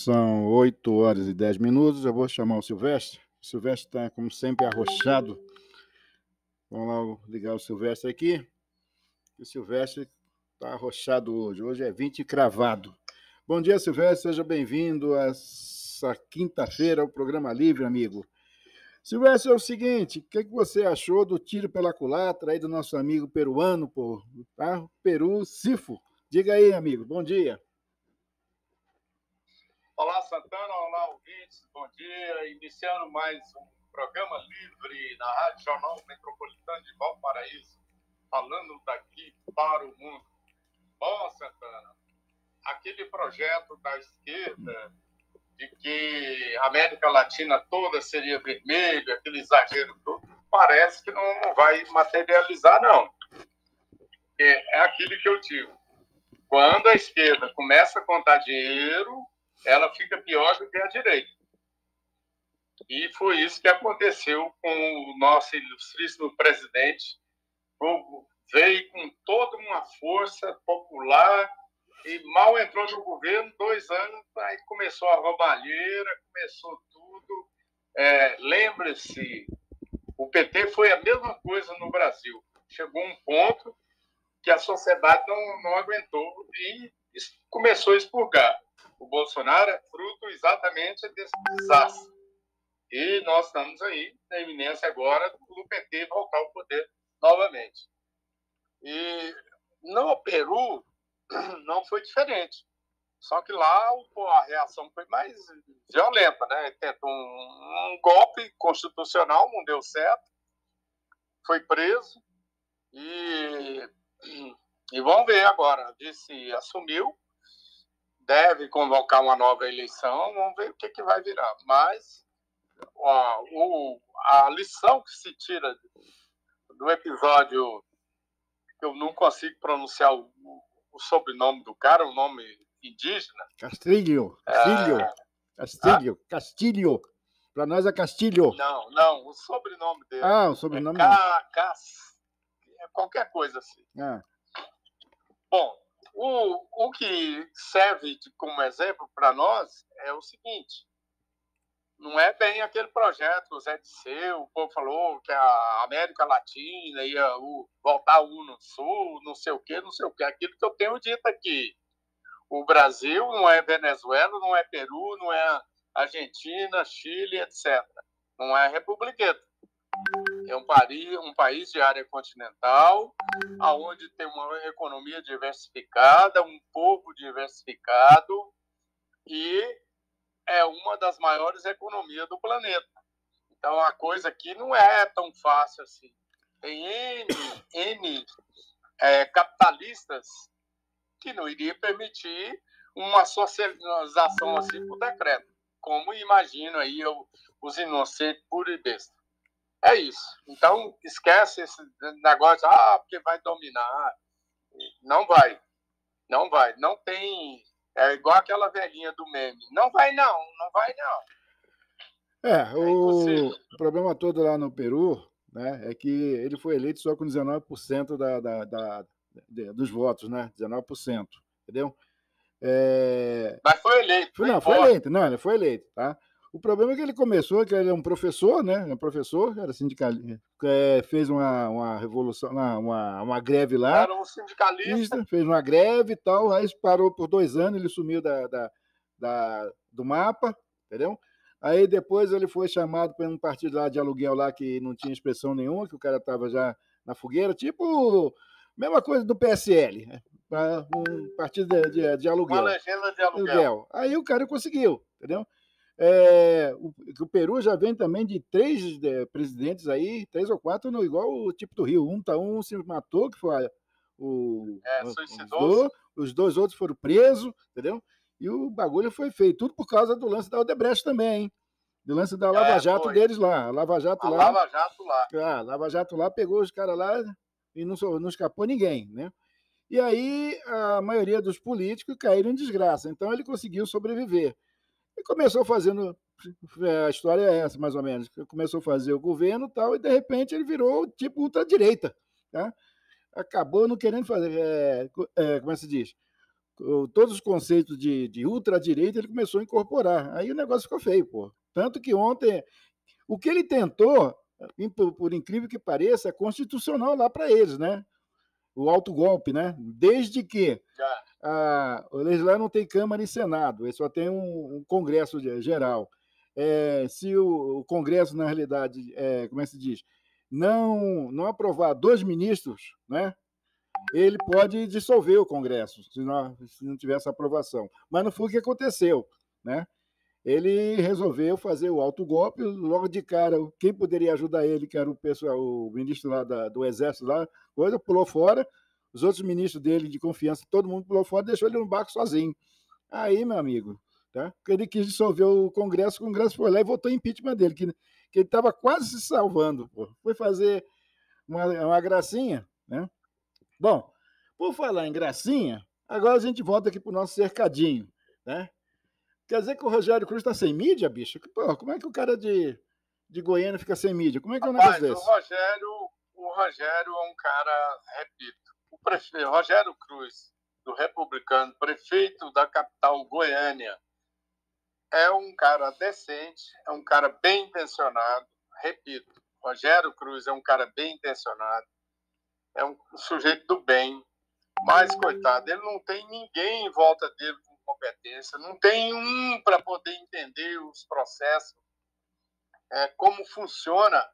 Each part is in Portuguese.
São 8h10. Eu vou chamar o Silvestre. O Silvestre está, como sempre, arrochado. Vamos lá ligar o Silvestre aqui. O Silvestre está arrochado hoje. Hoje é 20 cravado. Bom dia, Silvestre. Seja bem-vindo a essa quinta-feira ao Programa Livre, amigo. Silvestre, é o seguinte, o que você achou do tiro pela culatra aí do nosso amigo peruano, pô, tá? Peru, Sifo. Diga aí, amigo. Bom dia. Olá, Santana. Olá, ouvintes. Bom dia. Iniciando mais um programa livre na Rádio Jornal Metropolitano de Valparaíso, falando daqui para o mundo. Bom, Santana, aquele projeto da esquerda de que a América Latina toda seria vermelha, aquele exagero todo, parece que não vai materializar, não. É aquilo que eu digo. Quando a esquerda começa a contar dinheiro, ela fica pior do que a direita. E foi isso que aconteceu com o nosso ilustríssimo presidente. Veio com toda uma força popular e mal entrou no governo, 2 anos, aí começou a roubalheira, começou tudo. Lembre-se, o PT foi a mesma coisa no Brasil. Chegou um ponto que a sociedade não aguentou e começou a expurgar. O Bolsonaro é fruto exatamente desse desastre. E nós estamos aí na iminência agora do PT voltar ao poder novamente. E no Peru não foi diferente. Só que lá a reação foi mais violenta, né? Tentou um golpe constitucional, não deu certo. Foi preso e vamos ver agora. Disse, assumiu. Deve convocar uma nova eleição, vamos ver o que vai virar. Mas a lição que se tira do episódio, que eu não consigo pronunciar o sobrenome do cara, o nome indígena. Castilho. Para nós é Castilho. Não, o sobrenome dele. Ah, o sobrenome qualquer coisa assim. Bom, o que serve como exemplo para nós é o seguinte: não é bem aquele projeto, o Zé Disseu, o povo falou que a América Latina ia voltar no Sul, não sei o quê. Aquilo que eu tenho dito aqui. O Brasil não é Venezuela, não é Peru, não é Argentina, Chile, etc. Não é republiqueta. É um país de área continental, onde tem uma economia diversificada, um povo diversificado e é uma das maiores economias do planeta. Então, a coisa aqui não é tão fácil assim. Tem N capitalistas que não iria permitir uma socialização assim por decreto, como imagino aí os inocentes puro e besta. É isso. Então, esquece esse negócio, porque vai dominar. Não vai. Não tem... É igual aquela velhinha do meme. Não vai não. O problema todo lá no Peru, né, é que ele foi eleito só com 19% dos votos, né? 19%, entendeu? Mas foi eleito. Ele foi eleito, tá? O problema é que ele começou, que ele é um professor, né? Era sindicalista, fez uma revolução, uma greve lá. Era um sindicalista. Fez uma greve e tal, aí parou por 2 anos, ele sumiu do mapa, entendeu? Aí depois ele foi chamado para um partido lá de aluguel lá que não tinha expressão nenhuma, que o cara estava já na fogueira, tipo, mesma coisa do PSL, né? Um partido de aluguel. Uma legenda de aluguel. Aí o cara conseguiu, entendeu? O Peru já vem também de 3 presidentes aí, 3 ou 4, igual o tipo do Rio. Um se matou, que foi suicidou. Os 2 outros foram presos, entendeu? E o bagulho foi feito. Tudo por causa do lance da Odebrecht também, hein? Do lance da Lava Jato deles lá. A Lava Jato lá pegou os caras lá e não escapou ninguém, né? E aí a maioria dos políticos caíram em desgraça. Então ele conseguiu sobreviver. E começou fazendo, a história é essa, mais ou menos. Começou a fazer o governo e tal, e de repente ele virou tipo ultradireita, tá? Acabou não querendo fazer, como é que se diz? todos os conceitos de ultradireita ele começou a incorporar. Aí o negócio ficou feio, pô. Tanto que ontem, o que ele tentou, por incrível que pareça, é constitucional lá para eles, né? O autogolpe, né? Desde que o legislativo não tem Câmara e Senado, ele só tem um Congresso geral. Se o Congresso, na realidade, como é que se diz, não aprovar 2 ministros, né? Ele pode dissolver o Congresso, se não tiver essa aprovação. Mas não foi o que aconteceu, né? Ele resolveu fazer o autogolpe, logo de cara, quem poderia ajudar ele, que era o ministro lá do Exército, lá, coisa, pulou fora, os outros ministros dele de confiança, todo mundo pulou fora, deixou ele no barco sozinho. Aí, meu amigo, tá? Ele quis dissolver o Congresso foi lá e votou impeachment dele, que ele estava quase se salvando, pô. Foi fazer uma gracinha, né? Bom, por falar em gracinha, agora a gente volta aqui para o nosso cercadinho, né? Quer dizer que o Rogério Cruz está sem mídia, bicho? Pô, como é que o cara de Goiânia fica sem mídia? Como é que é um negócio desse? O Rogério é um cara, repito, o prefeito Rogério Cruz, do Republicano, prefeito da capital Goiânia, é um cara decente, é um cara bem intencionado, repito, Rogério Cruz é um cara bem intencionado, é um sujeito do bem, mas, coitado, ele não tem ninguém em volta dele com competência, não tem um para poder entender os processos, como funciona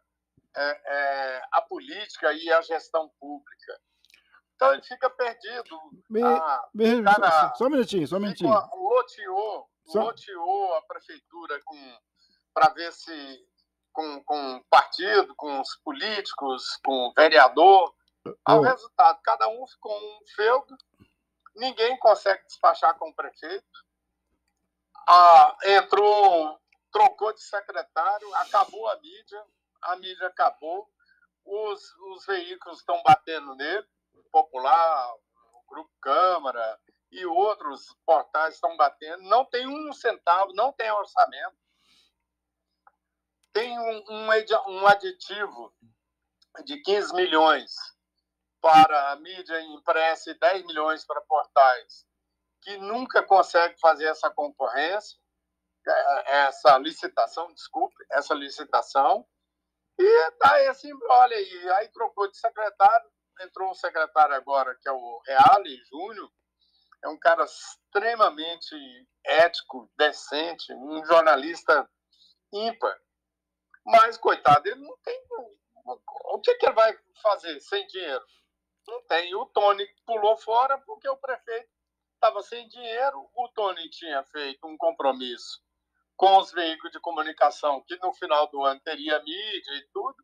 a política e a gestão pública. Então, ele fica perdido. Só um minutinho. Loteou a prefeitura para ver se com partido, com os políticos, com o vereador. Ao resultado, cada um ficou um feudo, ninguém consegue despachar com o prefeito. Trocou de secretário, acabou a mídia acabou, os veículos estão batendo nele, Popular, o Grupo Câmara e outros portais estão batendo, não tem um centavo, não tem orçamento, tem um aditivo de 15 milhões para a mídia impressa e 10 milhões para portais, que nunca consegue fazer essa concorrência, essa licitação, e tá esse embrolho aí. Aí trocou de secretário, entrou um secretário agora, que é o Reale Júnior, é um cara extremamente ético, decente, um jornalista ímpar. Mas, coitado, ele não tem... O que ele vai fazer sem dinheiro? Não tem. O Tony pulou fora porque o prefeito estava sem dinheiro. O Tony tinha feito um compromisso com os veículos de comunicação que no final do ano teria mídia e tudo.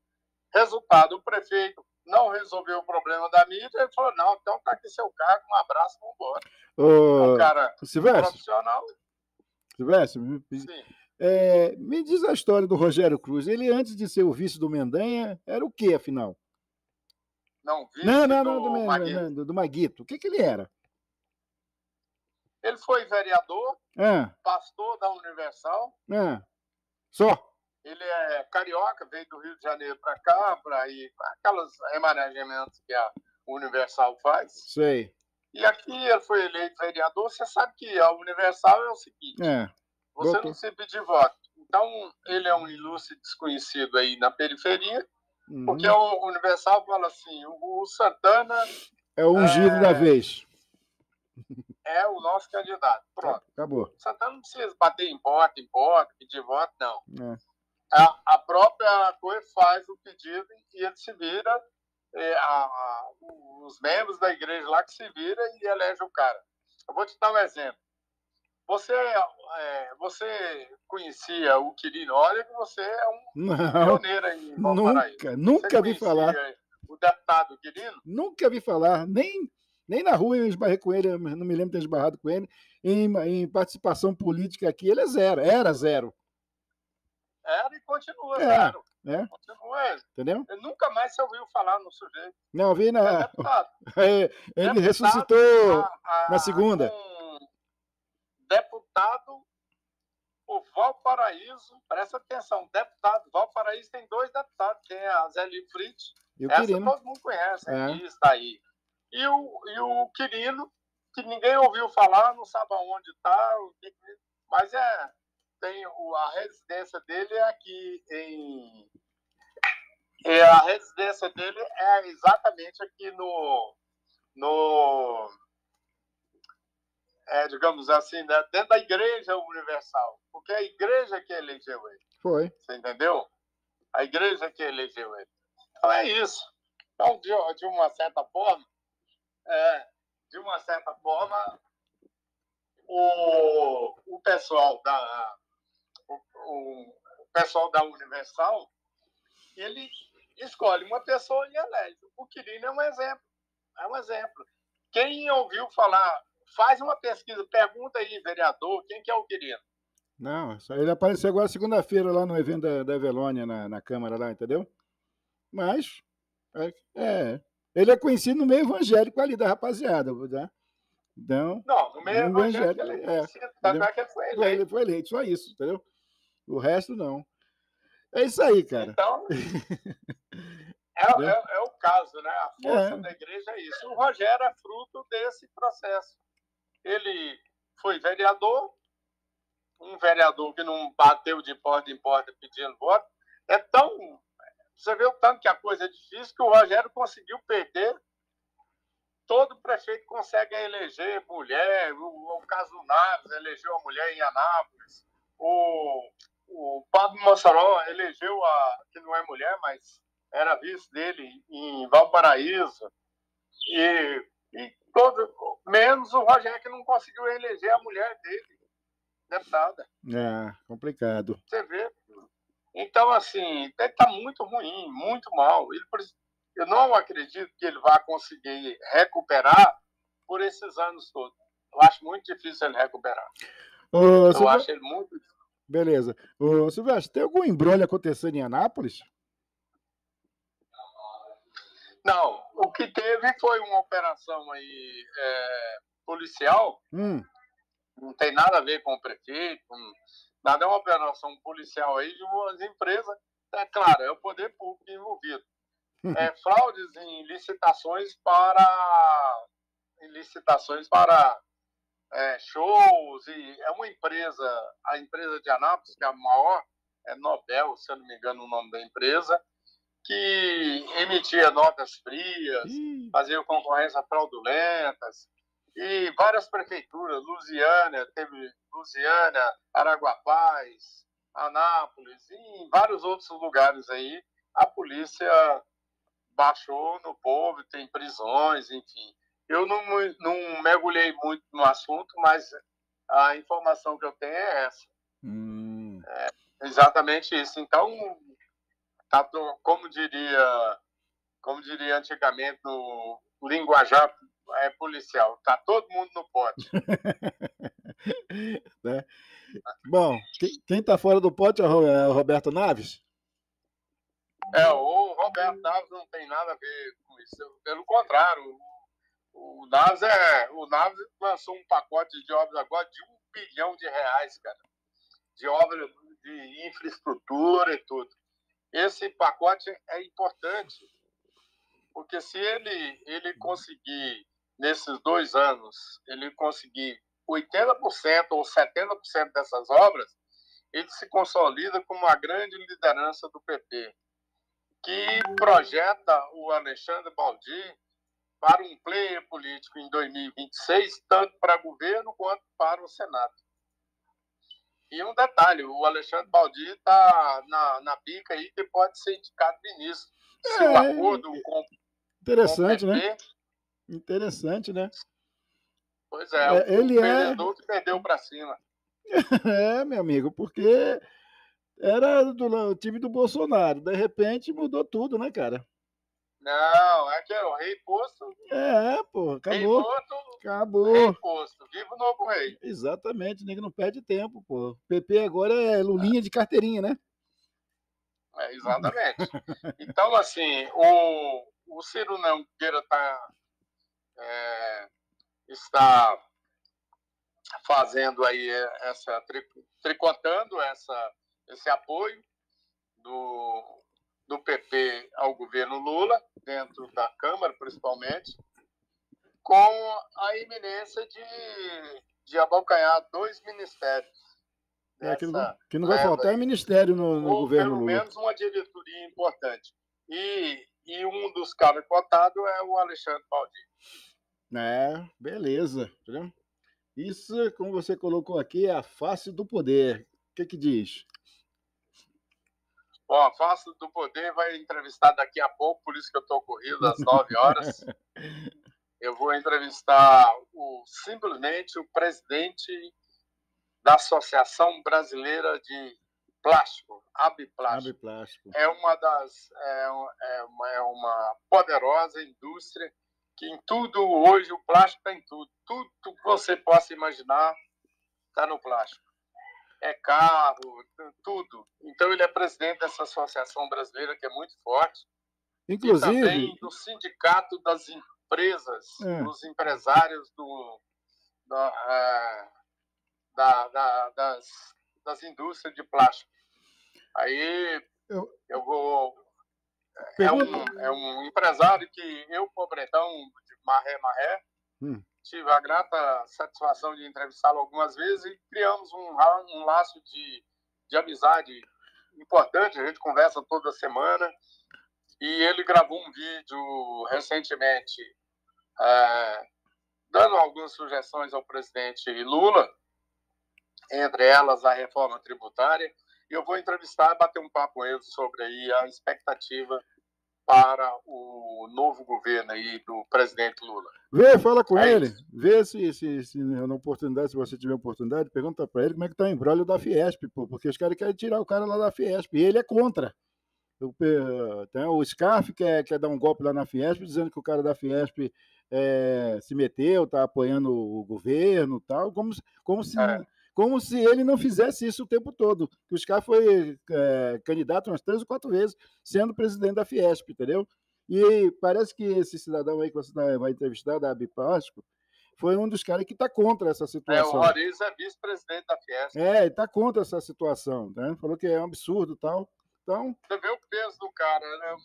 Resultado, o prefeito não resolveu o problema da mídia. Ele falou, não, então tá aqui seu cargo, um abraço, vamos embora. Um cara profissional. Silvestre, me diz a história do Rogério Cruz. Ele, antes de ser o vice do Mendanha, era o quê, afinal? Não, vice do Maguito. O que ele era? Ele foi vereador, pastor da Universal. Só? Ele é carioca, veio do Rio de Janeiro para cá, para ir aquelas remanejamentos que a Universal faz. Sei. E aqui ele foi eleito vereador. Você sabe que a Universal é o seguinte, você não se pedir voto. Então, ele é um ilustre desconhecido aí na periferia, porque o Universal fala assim, o Santana... É o ungido da vez. É o nosso candidato. Pronto. Acabou. O Santana não precisa bater em porta, pedir voto, não. A própria coisa faz o pedido e ele se vira, os membros da igreja lá que se vira e elege o cara. Eu vou te dar um exemplo. Você conhecia o Quirino? Olha que você é um pioneiro em Valparaíso. Nunca vi falar. O deputado Quirino? Nunca vi falar. Nem na rua eu esbarrei com ele, não me lembro de ter esbarrado com ele. Em participação política aqui, ele era zero. Era e continua zero. Continua. Entendeu? Ele nunca mais se ouviu falar no sujeito. Não, vi na... Ele ressuscitou na segunda. Deputado por Valparaíso, presta atenção, deputado, Valparaíso tem 2 deputados, tem a Zélia Fritz, essa todo mundo conhece, aqui está aí. E o Quirino que ninguém ouviu falar, não sabe aonde está, mas a residência dele é aqui a residência dele é exatamente aqui digamos assim, né, dentro da Igreja Universal, porque a igreja que elegeu ele. Foi. Você entendeu? A igreja que elegeu ele. Então é isso. Então, de uma certa forma, o pessoal o pessoal da Universal, ele escolhe uma pessoa e elege. O Quirino é um exemplo. É um exemplo. Quem ouviu falar, faz uma pesquisa, pergunta aí, vereador, quem que é o Quirino? Não, ele apareceu agora segunda-feira lá no evento da Evelônia, na Câmara lá, entendeu? Mas, ele é conhecido no meio evangélico ali da rapaziada, né? Então, não, no meio evangélico ele é conhecido, tanto é que ele foi eleito, só isso, entendeu? O resto não. É isso aí, cara. Então, é o caso, né? A força da igreja é isso. O Rogério é fruto desse processo. Ele foi vereador, um vereador que não bateu de porta em porta pedindo voto. Você vê o tanto que a coisa é difícil, que o Rogério conseguiu perder. Todo prefeito consegue eleger mulher. O caso do Naves elegeu a mulher em Anápolis. O Pablo Mossoró elegeu que não é mulher, mas era vice dele em Valparaíso. E menos o Rogério, que não conseguiu eleger a mulher dele, deputada. Complicado. Você vê. Então, assim, está muito ruim, muito mal. Eu não acredito que ele vá conseguir recuperar por esses anos todos. Eu acho muito difícil ele recuperar. Eu acho ele muito difícil. Beleza. Ô, Silvestre, tem algum embrolho acontecendo em Anápolis? Não, o que teve foi uma operação aí policial, não tem nada a ver com o prefeito, nada, é uma operação policial aí de umas empresas, claro, é o poder público envolvido. Fraudes em licitações para shows, e é uma empresa, a empresa de Anápolis, que é a maior, é Nobel, se eu não me engano o nome da empresa, que emitia notas frias, fazia concorrências fraudulentas, e várias prefeituras, Lusiânia, Araguapaz, Anápolis, e em vários outros lugares aí, a polícia baixou no povo, tem prisões, enfim. Eu não mergulhei muito no assunto, mas a informação que eu tenho é essa. É exatamente isso. Então, como diria antigamente no linguajar policial, tá todo mundo no pote. Né? Bom, quem tá fora do pote é o Roberto Naves? O Roberto Naves não tem nada a ver com isso. Pelo contrário, o Naves lançou um pacote de obras agora de R$1 bilhão, cara, de obras de infraestrutura e tudo. Esse pacote é importante, porque se ele conseguir, nesses 2 anos, ele conseguir 80% ou 70% dessas obras, ele se consolida como uma grande liderança do PP, que projeta o Alexandre Baldi para um player político em 2026, tanto para governo quanto para o Senado. E um detalhe, o Alexandre Baldi está na bica aí que pode ser indicado ministro. Se o acordo com interessante, o PP, né? Interessante, né? Pois é, ele o perdedor que perdeu para cima. Meu amigo, porque era do time do Bolsonaro, de repente mudou tudo, né, cara? Não, é que é o rei posto. Pô, acabou. Rei morto, acabou. Rei posto, viva o novo rei. Exatamente, nego não perde tempo, pô. PP agora é lulinha de carteirinha, né? Exatamente. Então, assim, o Ciro Nogueira está fazendo aí tricotando esse apoio do PP ao governo Lula, dentro da Câmara, principalmente. com a iminência de abocanhar 2 ministérios nessa Que não vai leva faltar é aí, ministério no ou governo pelo Lula. menos uma diretoria importante. E um dos caras cotados é o Alexandre Baldi. Beleza. Entendeu? Isso, como você colocou aqui, é a face do poder. O que diz? Bom, a face do poder vai entrevistar daqui a pouco, por isso que eu estou corrido às 9 horas. Eu vou entrevistar simplesmente o presidente da Associação Brasileira de Plástico, Abiplástico. Abiplástico. É uma poderosa indústria que em tudo, hoje o plástico está em tudo. Tudo que você possa imaginar está no plástico. É carro, tudo. Então ele é presidente dessa associação brasileira que é muito forte. Inclusive... E também do sindicato das empresas, dos empresários das indústrias de plástico. Aí eu vou... É um empresário que eu, pobretão, de maré, tive a grata satisfação de entrevistá-lo algumas vezes e criamos um laço de amizade importante. A gente conversa toda semana e ele gravou um vídeo recentemente dando algumas sugestões ao presidente Lula, entre elas a reforma tributária, e eu vou entrevistar e bater um papo com ele sobre aí a expectativa para o novo governo aí do presidente Lula. Fala com ele, isso. Vê se na oportunidade, se você tiver oportunidade, pergunta para ele como é que tá o embrólio da Fiesp, porque os caras querem tirar o cara lá da Fiesp, e ele é contra. O Scarf quer dar um golpe lá na Fiesp, dizendo que o cara da Fiesp se meteu, está apoiando o governo e tal, como se ele não fizesse isso o tempo todo. Que o Scarf foi candidato umas 3 ou 4 vezes, sendo presidente da Fiesp, entendeu? E parece que esse cidadão aí que você vai entrevistar, da Abiplástico, foi um dos caras que está contra essa situação. O Roriz é vice-presidente da Fiesp. Ele está contra essa situação, né? Falou que é um absurdo e tal. Então... Você vê o peso do cara, né?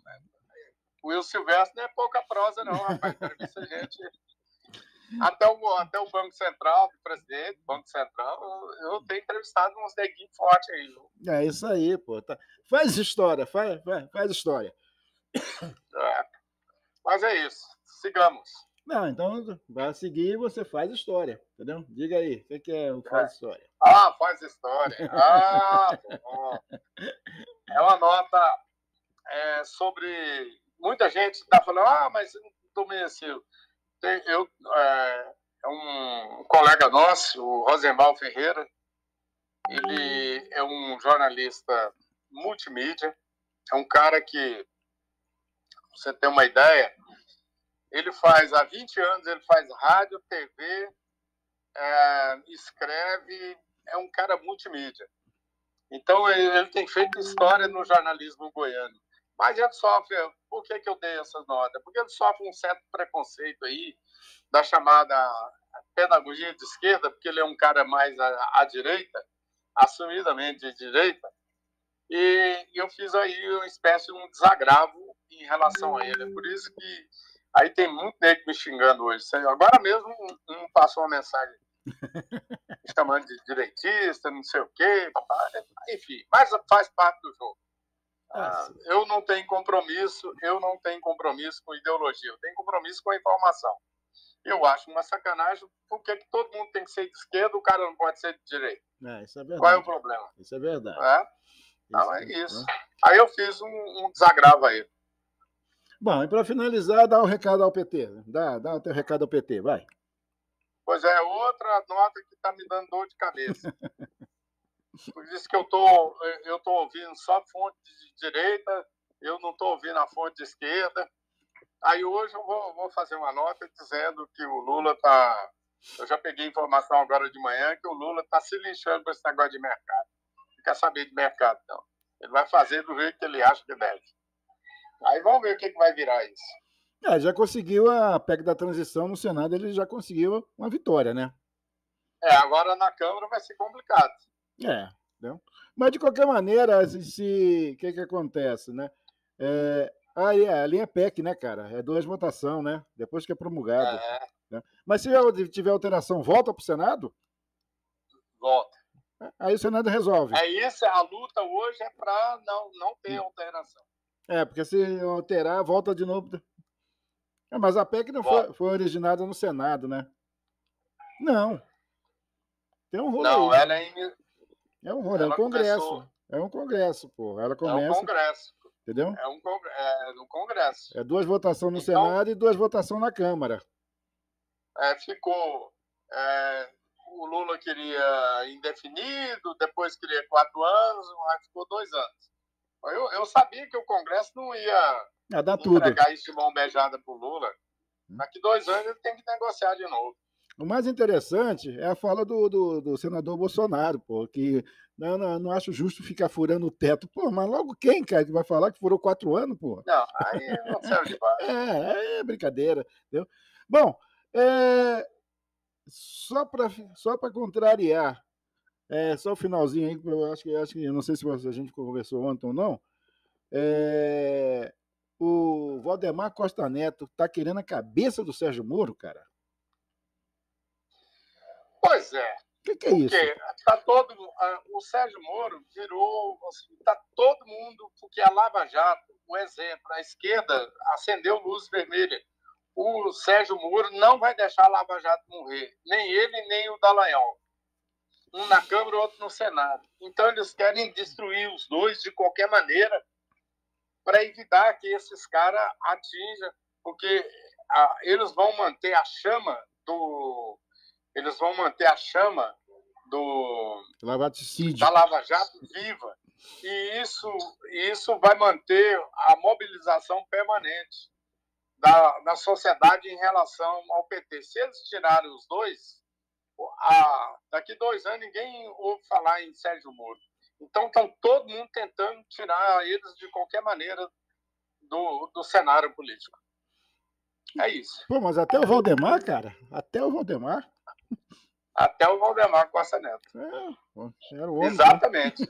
O Will Silvestre não é pouca prosa, não, rapaz. Entrevista a gente. Até o Banco Central, do presidente do Banco Central, eu tenho entrevistado uns neguinhos fortes aí. Viu? É isso aí, pô. Tá. Faz história, faz história. Mas é isso. Sigamos. Não, então, vai seguir e você faz história, entendeu? Diga aí, o que é o faz história? Faz história. Bom. É uma nota sobre... Muita gente está falando, mas do Merecido. É um colega nosso, o Rosenval Ferreira, ele é um jornalista multimídia, é um cara que, pra você ter uma ideia, ele faz, há 20 anos, ele faz rádio, TV, escreve, é um cara multimídia. Então, ele tem feito história no jornalismo goiano. Mas ele sofre, por que eu dei essa nota? Porque ele sofre um certo preconceito aí da chamada pedagogia de esquerda, porque ele é um cara mais à direita, assumidamente de direita, e eu fiz aí uma espécie de um desagravo em relação a ele. É por isso que aí tem muito nego me xingando hoje. Agora mesmo um passou uma mensagem me chamando de direitista, não sei o quê, enfim, mas faz parte do jogo. Eu não tenho compromisso com ideologia, eu tenho compromisso com a informação. Eu acho uma sacanagem, porque todo mundo tem que ser de esquerda, o cara não pode ser de direita. Isso é verdade. Qual é o problema? Isso é verdade. Então é isso. Aí eu fiz um desagravo aí. Bom, e para finalizar, dá um recado ao PT. Dá o teu recado ao PT, vai. Pois é, outra nota que está me dando dor de cabeça. Por isso que eu tô ouvindo só fonte de direita, eu não estou ouvindo a fonte de esquerda. Aí hoje eu vou fazer uma nota dizendo que o Lula está... Eu já peguei informação agora de manhã que o Lula está se lixando com esse negócio de mercado. Não quer saber de mercado, não. Ele vai fazer do jeito que ele acha que deve. Aí vamos ver o que vai virar isso. Já conseguiu a PEC da transição no Senado, ele já conseguiu uma vitória, né? Agora na Câmara vai ser complicado. Entendeu? Mas de qualquer maneira, o que acontece, né? Ali é PEC, né, cara? É 2 votações, né? Depois que é promulgado. né? Mas se tiver alteração, volta para o Senado? Volta. Aí o Senado resolve. É isso, a luta hoje é para não ter alteração. Porque se alterar, volta de novo. Mas a PEC não foi originada no Senado, né? Não. Tem um rolo Não, aí. ela É um rolo, é um Congresso. É um Congresso, pô. Ela começa. É um Congresso. Entendeu? É um Congresso. É 2 votações no Senado e 2 votações na Câmara. Ficou. O Lula queria indefinido, depois queria 4 anos, mas ficou 2 anos. Eu sabia que o Congresso não ia dar tudo. entregar isso de mão beijada para o Lula. Daqui 2 anos ele tem que negociar de novo. O mais interessante é a fala do senador Bolsonaro, pô, que não acho justo ficar furando o teto. Pô, mas logo quem, cara, que vai falar que furou 4 anos, pô? Não, aí não serve de baixo. É brincadeira, entendeu? Bom, só para contrariar, só o finalzinho aí, eu acho que não sei se a gente conversou ontem ou não, o Valdemar Costa Neto tá querendo a cabeça do Sérgio Moro, cara. Pois é. O que é isso? Porque o Sérgio Moro virou, está todo mundo, porque a Lava Jato, o exemplo, a esquerda acendeu luz vermelha. O Sérgio Moro não vai deixar a Lava Jato morrer, nem ele, nem o Dallagnol. Um na Câmara, outro no Senado. Então eles querem destruir os dois de qualquer maneira para evitar que esses caras atinjam, porque eles vão manter a chama do da Lava Jato viva. E isso vai manter a mobilização permanente da sociedade em relação ao PT. Se eles tirarem os dois, daqui 2 anos ninguém ouve falar em Sérgio Moro. Então estão todo mundo tentando tirar eles de qualquer maneira do cenário político. É isso. Pô, mas até o Valdemar, cara, até o Valdemar Costa Neto. Era o homem. Exatamente.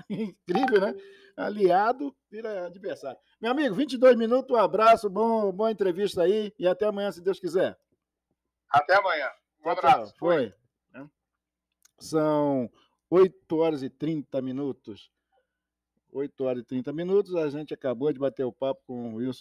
Incrível, né? Aliado vira adversário. Meu amigo, 22 minutos, um abraço, boa entrevista aí e até amanhã, se Deus quiser. Até amanhã. Um abraço. Foi. São 8h30. 8h30. A gente acabou de bater o papo com o Wilson